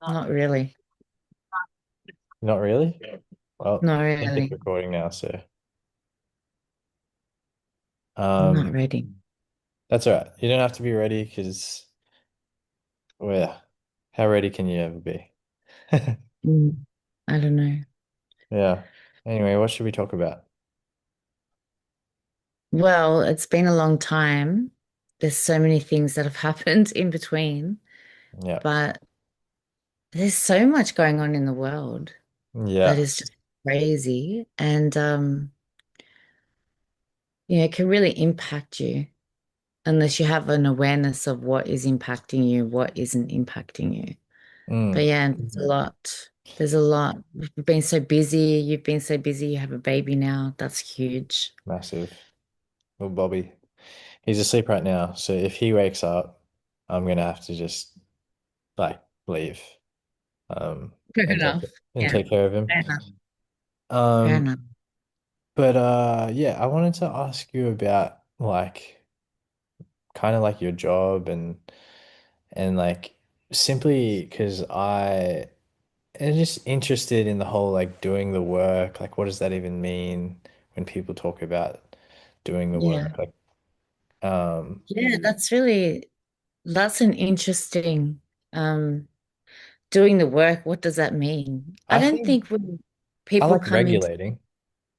Not really. Not really? Well, Not I think it's really. recording now, so Not um ready. that's all right. You don't have to be ready because well, yeah. How ready can you ever be? Mm, I don't know. Yeah. Anyway, what should we talk about? Well, it's been a long time. There's so many things that have happened in between, Yeah. but there's so much going on in the world that Yeah. is just crazy. And it can really impact you unless you have an awareness of what is impacting you, what isn't impacting you. But Mm, yeah, there's a lot. There's a lot. We've been so busy. You've been so busy. You have a baby now. That's huge. massive. Well, Bobby. He's asleep right now, so if he wakes up, I'm gonna have to just like leave. Um Fair and take enough. and Yeah, take care of him. fair enough. Fair Um enough. but yeah, I wanted to ask you about like kind of like your job and like simply because I am just interested in the whole like doing the work. Like, what does that even mean when people talk about doing the Yeah. work? Like, Yeah, that's an interesting um doing the work. What does that mean? I I don't think think when I people like come into regulating,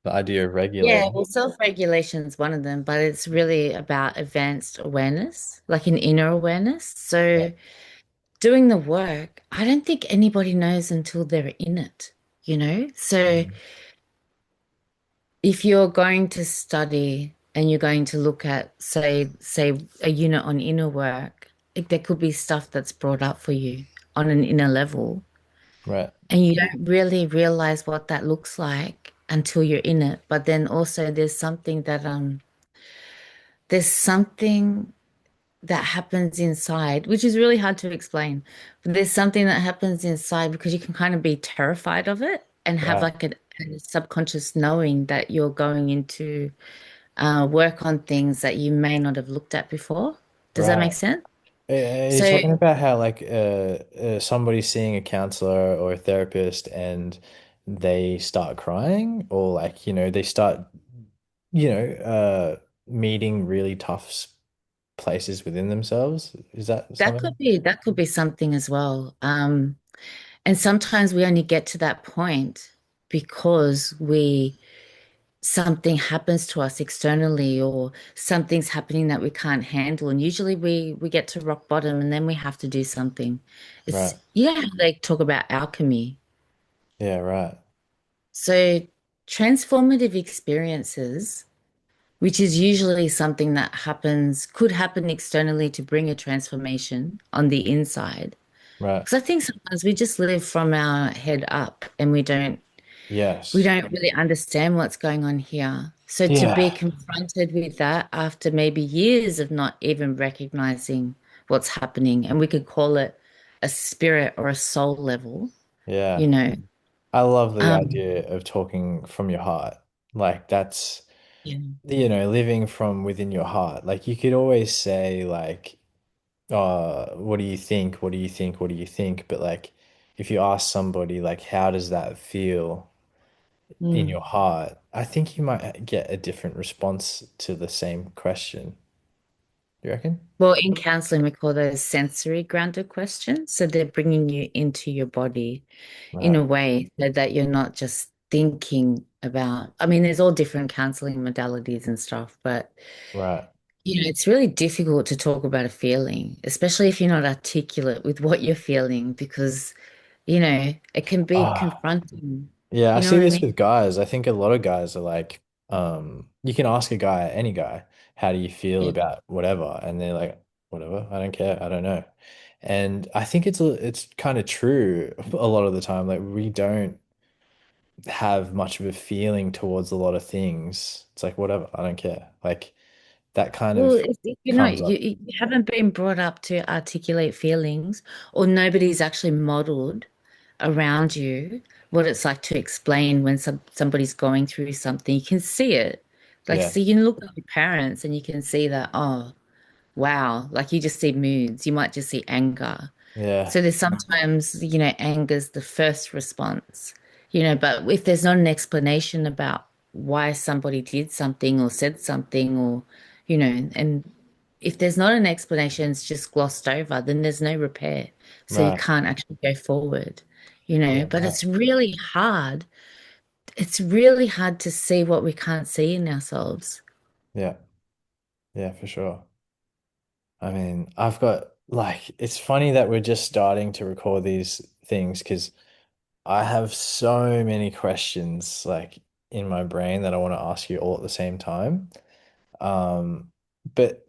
the idea of yeah, regulating. well, self-regulation is one of them, but it's really about advanced awareness, like an inner awareness. Yeah. So doing the work, I don't think anybody knows until they're in it. So Mm. if you're going to study and you're going to look at, say a unit on inner work, there could be stuff that's brought up for you on an inner level, Right. and you don't really realize what that looks like until you're in it. But then also there's something that happens inside, which is really hard to explain. But there's something that happens inside because you can kind of be terrified of it and have Right. like a subconscious knowing that you're going into work on things that you may not have looked at before. Does that make Right. sense? Are you So talking about how like somebody's seeing a counselor or a therapist and they start crying or like, they start, meeting really tough places within themselves? Is that that could something? be that could be something as well. And sometimes we only get to that point because we something happens to us externally or something's happening that we can't handle. And usually we get to rock bottom and then we have to do something. It's Right. yeah, they talk about alchemy. Yeah, right. So transformative experiences, which is usually something that could happen externally to bring a transformation on the inside. Right. Because I think sometimes we just live from our head up and we Yes. don't really understand what's going on here. So to be Yeah. confronted with that after maybe years of not even recognizing what's happening, and we could call it a spirit or a soul level, you Yeah. know. I love the Um, idea of talking from your heart. Like that's, yeah. living from within your heart. Like you could always say like, what do you think? What do you think? What do you think? But like if you ask somebody like how does that feel in your Mm. heart, I think you might get a different response to the same question. Do you reckon? Well, in counseling, we call those sensory grounded questions. So they're bringing you into your body in Right. a way so that you're not just thinking about, I mean, there's all different counseling modalities and stuff, but Right. it's really difficult to talk about a feeling, especially if you're not articulate with what you're feeling, because, it can be Ah, confronting. yeah, I You know see what I this mean? with guys. I think a lot of guys are like, you can ask a guy, any guy, how do you feel Yeah. about whatever? And they're like, whatever, I don't care, I don't know. And I think it's kind of true a lot of the time. Like we don't have much of a feeling towards a lot of things. It's like, whatever, I don't care. Like that kind Well, of if you're not, comes you, up. you haven't been brought up to articulate feelings, or nobody's actually modeled around you what it's like to explain when somebody's going through something. You can see it. Like, Yeah. so you can look at your parents and you can see that, oh, wow, like you just see moods. You might just see anger. Yeah. So there's sometimes, anger's the first response, but if there's not an explanation about why somebody did something or said something and if there's not an explanation, it's just glossed over, then there's no repair. So you Right. can't actually go forward, Yeah. but Right. it's really hard. It's really hard to see what we can't see in ourselves. Yeah. Yeah, for sure. I mean, I've got like, it's funny that we're just starting to record these things because I have so many questions like in my brain that I want to ask you all at the same time. But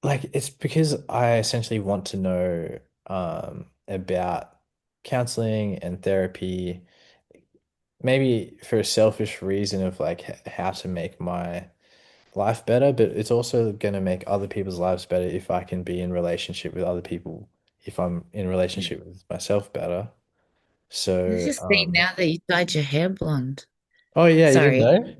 like, it's because I essentially want to know about counseling and therapy, maybe for a selfish reason of like how to make my life better, but it's also going to make other people's lives better if I can be in relationship with other people, if I'm in relationship with myself better. I So, just see now that you dyed your hair blonde. oh yeah, you didn't Sorry. know?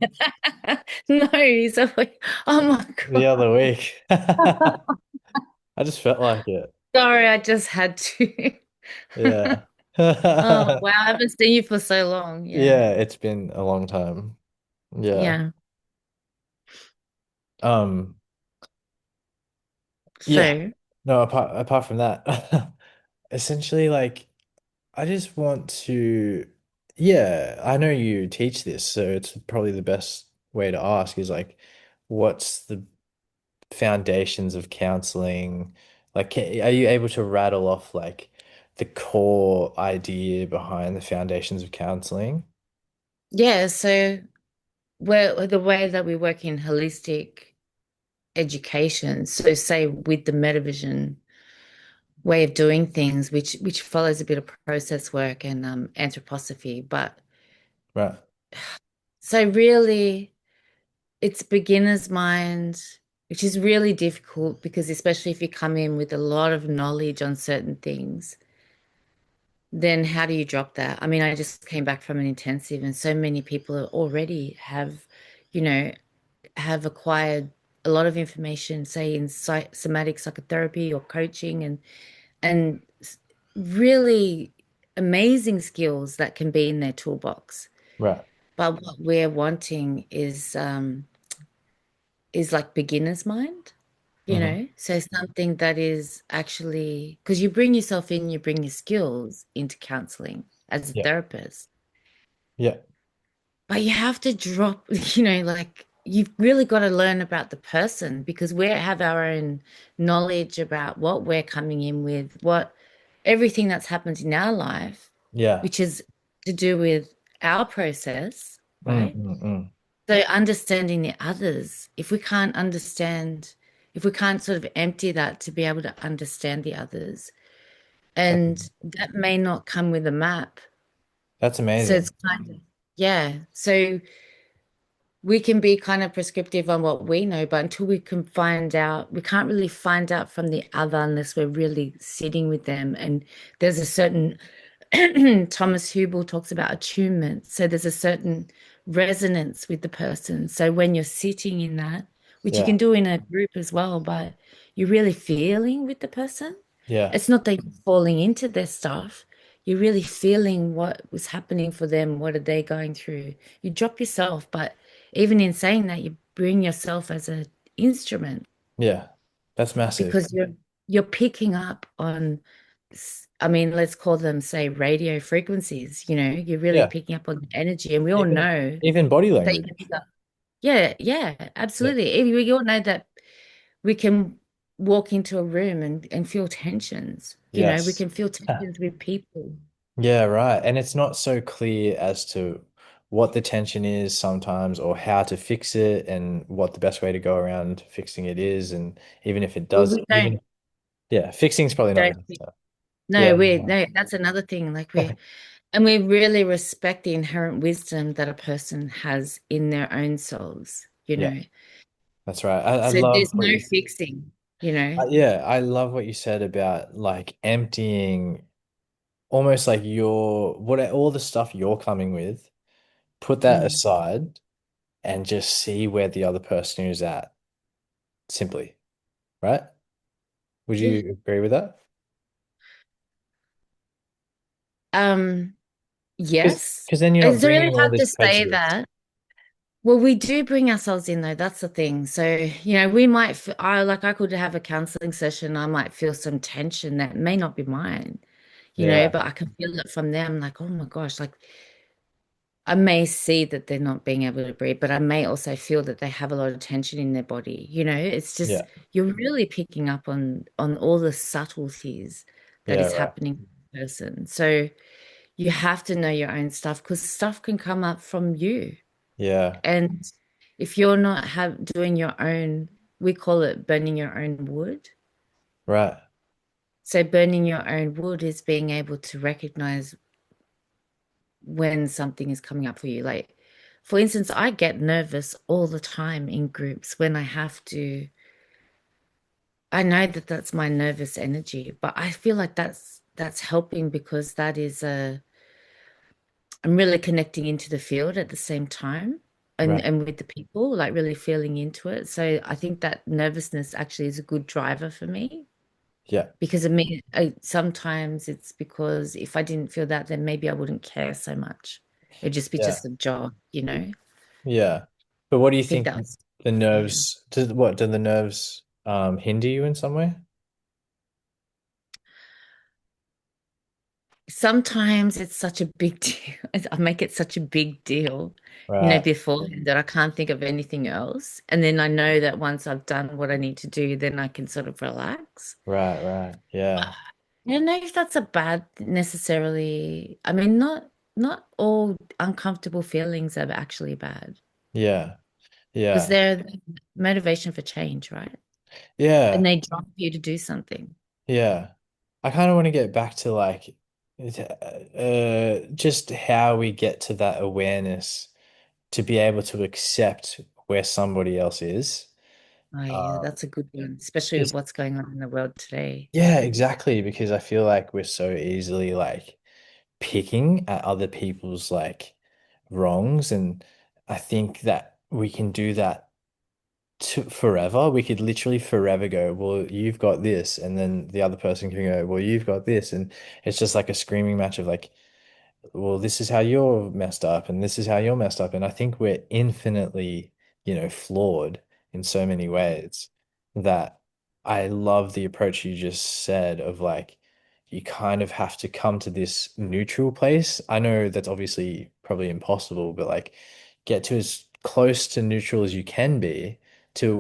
No, he's like, oh my The God. other week. I just felt like it. Sorry, I just had to. Yeah. Oh, wow. I haven't seen you for so long. Yeah. Yeah, it's been a long time. Yeah. Yeah. Um, yeah. So, No, apart from that, essentially like I just want to, yeah, I know you teach this, so it's probably the best way to ask is like, what's the foundations of counseling? Like, are you able to rattle off like the core idea behind the foundations of counseling? yeah. So, the way that we work in holistic education, so say with the metavision way of doing things, which follows a bit of process work and anthroposophy, but Right, so really. It's beginner's mind, which is really difficult because especially if you come in with a lot of knowledge on certain things, then how do you drop that? I mean, I just came back from an intensive and so many people already you know, have acquired a lot of information, say in somatic psychotherapy or coaching and really amazing skills that can be in their toolbox. right. But what we're wanting is like beginner's mind. Hmm. So something that is actually because you bring yourself in, you bring your skills into counseling as a Yeah, therapist, yeah, but you have to drop, like you've really got to learn about the person because we have our own knowledge about what we're coming in with, what everything that's happened in our life, yeah. which is to do with our process, Mm, right? mm, mm. So understanding the others, if we can't sort of empty that to be able to understand the others, That's, and that may not come with a map. that's So amazing. it's kind of, yeah. So we can be kind of prescriptive on what we know, but until we can find out, we can't really find out from the other unless we're really sitting with them. And there's a certain Thomas Hubel talks about attunement. So there's a certain resonance with the person. So when you're sitting in that, which you Yeah, can do in a group as well, but you're really feeling with the person. yeah, It's not that you're falling into their stuff. You're really feeling what was happening for them. What are they going through? You drop yourself, but even in saying that, you bring yourself as an instrument yeah. That's massive. because you're picking up on I mean, let's call them, say, radio frequencies, you're really Yeah, picking up on the energy. And we all even know even body that you language. can pick up. Yeah, yeah, Yeah. absolutely. We all know that we can walk into a room and feel tensions. We Yes. can feel tensions with people. Yeah, right. And it's not so clear as to what the tension is sometimes or how to fix it and what the best way to go around fixing it is. And even if it Well, does, we don't, even, yeah, fixing is probably not the don't, best term. Yeah. no, no, that's another thing. And we really respect the inherent wisdom that a person has in their own souls, Yeah, that's right. I So love there's what no you, fixing. yeah, I love what you said about like emptying almost like what all the stuff you're coming with, put that Mm. aside and just see where the other person is at simply, right? Would Yeah. you agree with that? Um, yes. Because then you're not It's really bringing all hard this to say prejudice. that. Well, we do bring ourselves in though. That's the thing. So, we might, I could have a counseling session. I might feel some tension that may not be mine, Yeah, but I can feel it from them. Like, oh my gosh, like I may see that they're not being able to breathe, but I may also feel that they have a lot of tension in their body. It's just yeah, you're really picking up on all the subtleties that yeah, is right. happening to the person. So you have to know your own stuff because stuff can come up from you. Yeah, And if you're not have doing your own, we call it burning your own wood. right, So burning your own wood is being able to recognize when something is coming up for you. Like, for instance, I get nervous all the time in groups when I have to. I know that that's my nervous energy, but I feel like that's helping because that is I'm really connecting into the field at the same time right. and with the people, like really feeling into it. So I think that nervousness actually is a good driver for me Yeah, because sometimes it's because if I didn't feel that, then maybe I wouldn't care so much. It'd just be yeah, just a job. I yeah. But what do you think think that's, the yeah. nerves, do the nerves hinder you in some way? Sometimes it's such a big deal. I make it such a big deal, Right, before that I can't think of anything else. And then I know that once I've done what I need to do, then I can sort of relax. right. Yeah, I don't know if that's a bad necessarily. I mean, not all uncomfortable feelings are actually bad yeah, because yeah, they're motivation for change, right? yeah, And they drive you to do something. yeah. I kind of want to get back to like just how we get to that awareness to be able to accept where somebody else is. Oh yeah, Um, that's a good one, especially with it's what's going on in the world today. Yeah, exactly, because I feel like we're so easily like picking at other people's like wrongs, and I think that we can do that to forever. We could literally forever go, well, you've got this, and then the other person can go, well, you've got this, and it's just like a screaming match of like, well, this is how you're messed up, and this is how you're messed up. And I think we're infinitely, flawed in so many ways that I love the approach you just said of like, you kind of have to come to this neutral place. I know that's obviously probably impossible, but like get to as close to neutral as you can be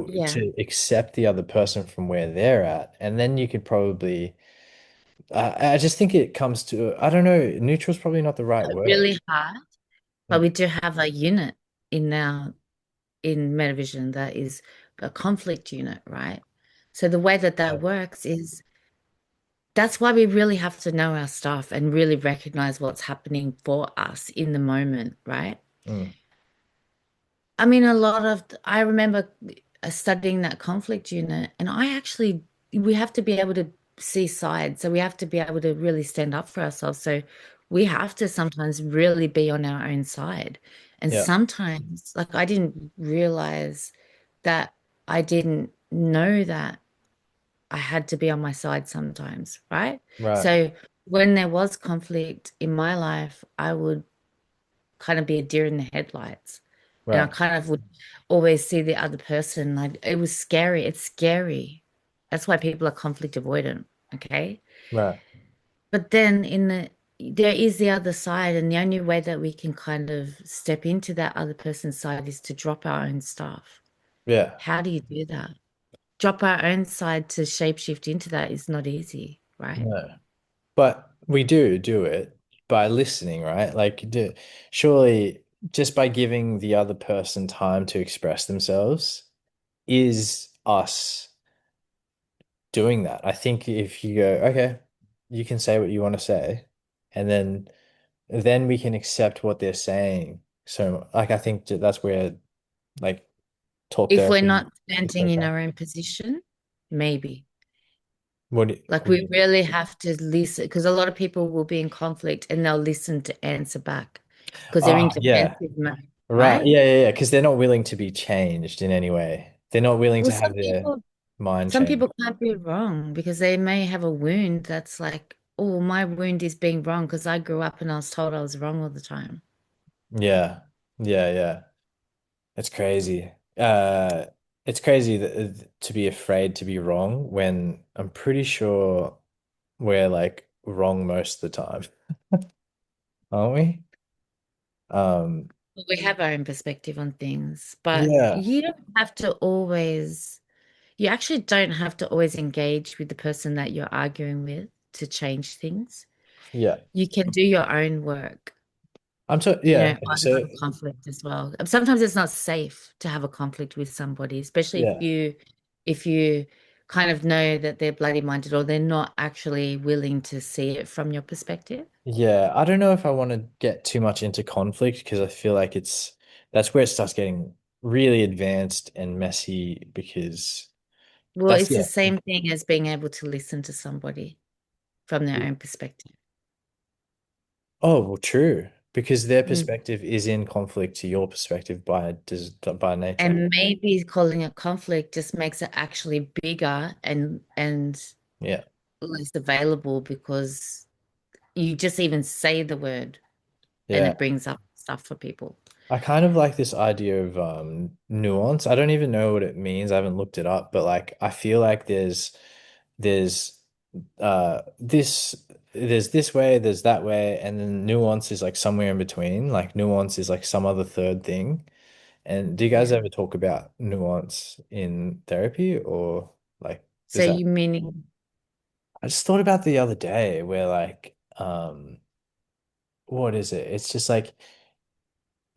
Yeah, to accept the other person from where they're at. And then you could probably I just think it comes to, I don't know, neutral is probably not the right word. really hard. But Mm. we do have a unit in Metavision that is a conflict unit, right? So the way that Yeah. that works is that's why we really have to know our stuff and really recognize what's happening for us in the moment, right? Mm. I mean, I remember studying that conflict unit, and we have to be able to see sides. So we have to be able to really stand up for ourselves. So we have to sometimes really be on our own side. And Yeah. sometimes, like, I didn't realize that I didn't know that I had to be on my side sometimes, right? Right. So when there was conflict in my life, I would kind of be a deer in the headlights. And I Right. kind of would always see the other person. Like it was scary. It's scary. That's why people are conflict avoidant. Okay. Right. But then there is the other side, and the only way that we can kind of step into that other person's side is to drop our own stuff. Yeah. How do you do that? Drop our own side to shapeshift into that is not easy, right? No. But we do it by listening, right? Surely just by giving the other person time to express themselves is us doing that. I think if you go, okay, you can say what you want to say, and then we can accept what they're saying. So like I think that's where like talk If we're therapy not is so standing in fun. our own position, maybe. What do Like what do we you, really have to listen because a lot of people will be in conflict and they'll listen to answer back because they're in yeah. defensive mode, Right. right? Yeah. Because they're not willing to be changed in any way. They're not willing Well, to have their mind some changed. people can't be wrong because they may have a wound that's like oh, my wound is being wrong because I grew up and I was told I was wrong all the time. Yeah. Yeah, yeah. It's crazy. It's crazy that to be afraid to be wrong when I'm pretty sure we're like wrong most of the time, aren't we? Um, We have our own perspective on things, but yeah. you don't have to always, you actually don't have to always engage with the person that you're arguing with to change things. Yeah. You can do your own work, Yeah. Okay. on So conflict as well. Sometimes it's not safe to have a conflict with somebody, especially yeah. if you kind of know that they're bloody minded or they're not actually willing to see it from your perspective. Yeah. I don't know if I want to get too much into conflict because I feel like that's where it starts getting really advanced and messy because Well, that's it's the yeah. same thing as being able to listen to somebody from their own perspective. Oh, well, true. Because their Mm. perspective is in conflict to your perspective by nature. And maybe calling it conflict just makes it actually bigger and Yeah. less available because you just even say the word and Yeah. it brings up stuff for people. I kind of like this idea of nuance. I don't even know what it means. I haven't looked it up, but like I feel like there's this there's this way, there's that way, and then nuance is like somewhere in between. Like nuance is like some other third thing. And do you guys Yeah. ever talk about nuance in therapy or like So is that you meaning I just thought about the other day where like what is it? It's just like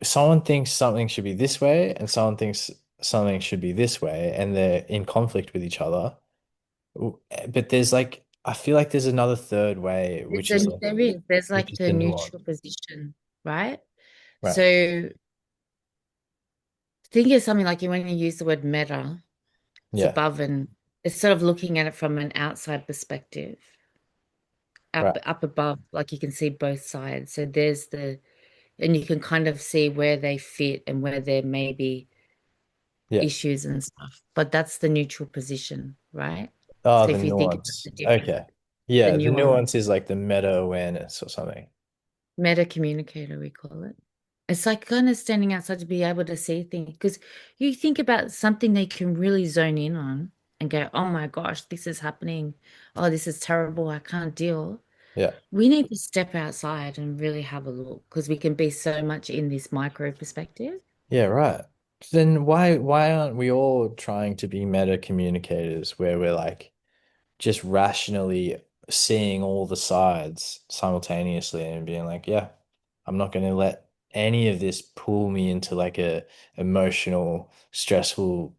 someone thinks something should be this way and someone thinks something should be this way and they're in conflict with each other. But there's like I feel like there's another third way which is like there's which like is the the nuance. neutral position, right? Right. So think of something like when you use the word meta, it's Yeah. above and it's sort of looking at it from an outside perspective, Right. up above, like you can see both sides. So there's the and you can kind of see where they fit and where there may be Yeah. issues and stuff. But that's the neutral position, right? Oh, So the if you think about nuance. the difference, Okay. the Yeah, the nuance. nuance is like the meta awareness or something. Meta communicator, we call it. It's like kind of standing outside to be able to see things because you think about something they can really zone in on and go, oh my gosh, this is happening. Oh, this is terrible. I can't deal. Yeah. We need to step outside and really have a look because we can be so much in this micro perspective. Yeah, right. Then why aren't we all trying to be meta communicators where we're like just rationally seeing all the sides simultaneously and being like, yeah, I'm not going to let any of this pull me into like a emotional, stressful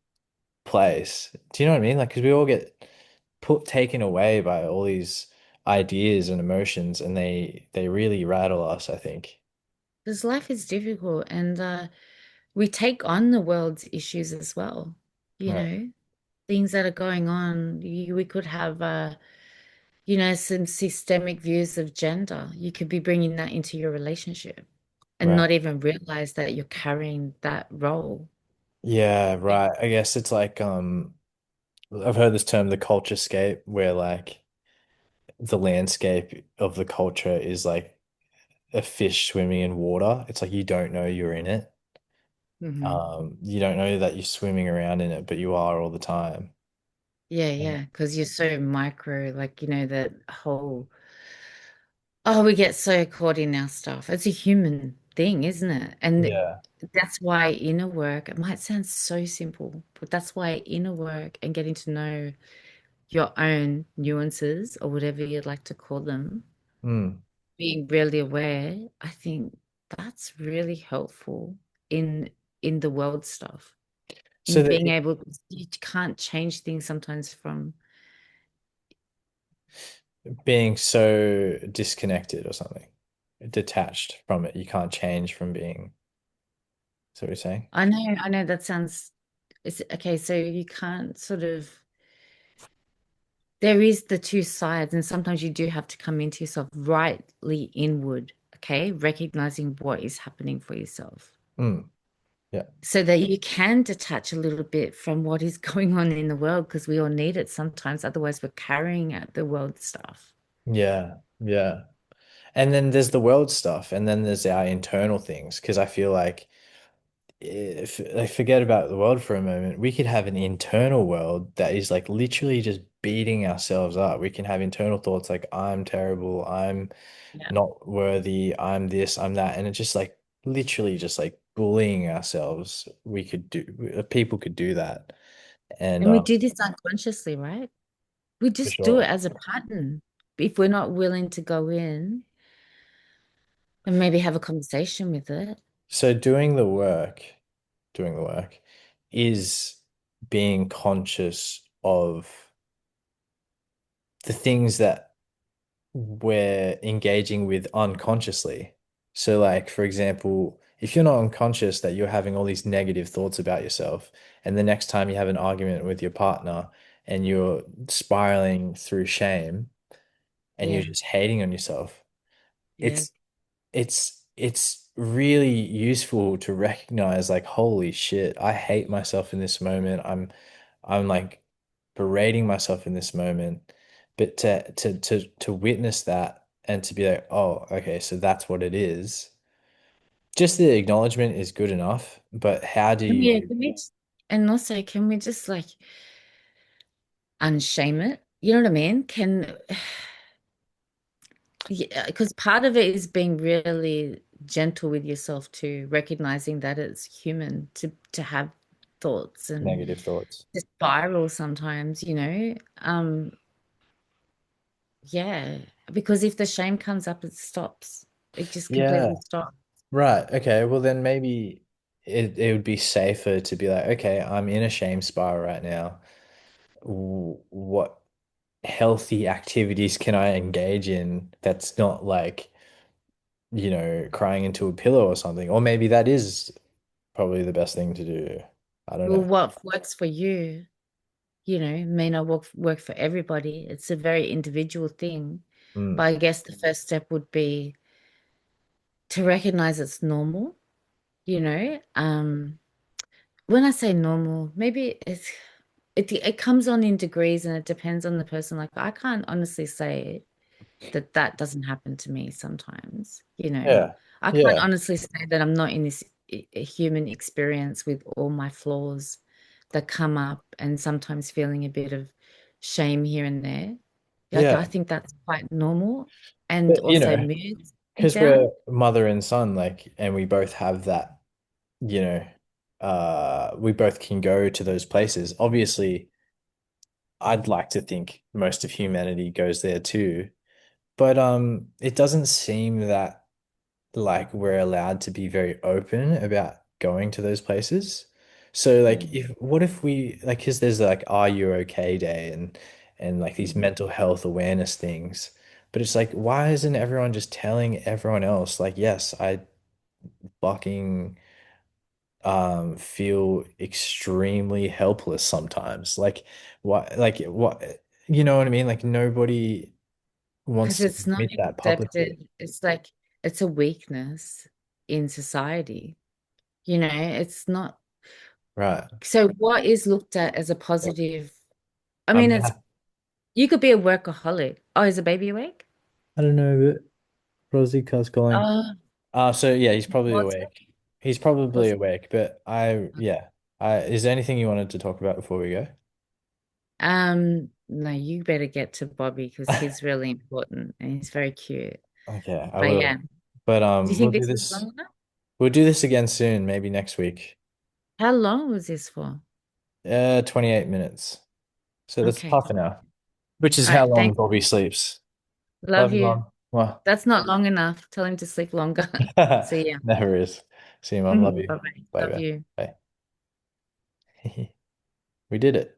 place. Do you know what I mean? Like, because we all get taken away by all these ideas and emotions, and they really rattle us, I think. Because life is difficult and we take on the world's issues as well. You Right, know, things that are going on. We could have some systemic views of gender. You could be bringing that into your relationship and right. not even realize that you're carrying that role. Yeah, right. I guess it's like I've heard this term, the culture scape, where like the landscape of the culture is like a fish swimming in water. It's like you don't know you're in it. Hmm. You don't know that you're swimming around in it, but you are all the time. Yeah, Yeah. yeah, because you're so micro, like, that whole, oh, we get so caught in our stuff. It's a human thing, isn't it? And Yeah. that's why inner work, it might sound so simple, but that's why inner work and getting to know your own nuances or whatever you'd like to call them, Mm. being really aware, I think that's really helpful in in the world stuff. So In being that able, you can't change things sometimes from. being so disconnected or something, detached from it, you can't change from being. So what you're saying? I know that sounds it's okay, so you can't sort of there is the two sides, and sometimes you do have to come into yourself rightly inward, okay, recognizing what is happening for yourself. Mm. Yeah. So that you can detach a little bit from what is going on in the world because we all need it sometimes. Otherwise, we're carrying out the world stuff. Yeah. Yeah. And then there's the world stuff, and then there's our internal things. Because I feel like if like forget about the world for a moment, we could have an internal world that is like literally just beating ourselves up. We can have internal thoughts like I'm terrible, I'm Yeah. not worthy, I'm this, I'm that, and it's just like literally just like bullying ourselves. We could do people could do that, and And we do this unconsciously, right? We for just do it sure. as a pattern. If we're not willing to go in and maybe have a conversation with it. So doing the work is being conscious of the things that we're engaging with unconsciously. So, like, for example, if you're not unconscious that you're having all these negative thoughts about yourself, and the next time you have an argument with your partner and you're spiraling through shame and you're Yeah. just hating on yourself, Yeah. it's it's really useful to recognize like, holy shit, I hate myself in this moment. I'm like berating myself in this moment, but to witness that and to be like, oh, okay, so that's what it is. Just the acknowledgement is good enough, but how do Yeah, you and also can we just like unshame it? You know what I mean? Can yeah, because part of it is being really gentle with yourself too, recognizing that it's human to have thoughts and negative thoughts? to spiral sometimes, you know. Yeah, because if the shame comes up, it stops. It just completely Yeah, stops. right. Okay, well then maybe it would be safer to be like, okay, I'm in a shame spiral right now. What healthy activities can I engage in that's not like, crying into a pillow or something? Or maybe that is probably the best thing to do. I don't Well, know. what works for you, you know, may not work for everybody. It's a very individual thing. But Mm. I guess the first step would be to recognize it's normal, you know. When I say normal, maybe it comes on in degrees and it depends on the person. Like I can't honestly say that that doesn't happen to me sometimes, you know. Yeah. I can't Yeah. honestly say that I'm not in this human experience with all my flaws that come up and sometimes feeling a bit of shame here and there. Like I Yeah. think that's quite normal and But also moods and because we're down. mother and son, like, and we both have that, you know, we both can go to those places. Obviously, I'd like to think most of humanity goes there too. But it doesn't seem that like we're allowed to be very open about going to those places. So like Mm. if what if we like because there's like Are You Okay Day and like these Mm. mental health awareness things. But it's like why isn't everyone just telling everyone else like yes, I fucking feel extremely helpless sometimes. Like what you know what I mean? Like nobody wants Because to it's not admit that publicly. accepted. It's like it's a weakness in society. You know, it's not. Right. So what is looked at as a positive? I I'm mean, gonna it's have you could be a workaholic. Oh, is the baby awake? I don't know, but Rosie Car's calling. Oh, So yeah, he's probably what's it? awake. He's probably What's awake, but yeah. Is there anything you wanted to talk about before we go? no, you better get to Bobby because he's really important and he's very cute. Okay, I But yeah, will. But do you think this is long enough? we'll do this again soon, maybe next week. How long was this for? 28 minutes. So that's Okay, half an cool. hour, which is All how right, long thanks. Bobby sleeps. Love Love you, you. Mom. Mwah. That's not long enough. Tell him to sleep longer. See ya. Never is. See you, Mom. Love you. Bye-bye. Bye Love bye. you. Bye. We did it.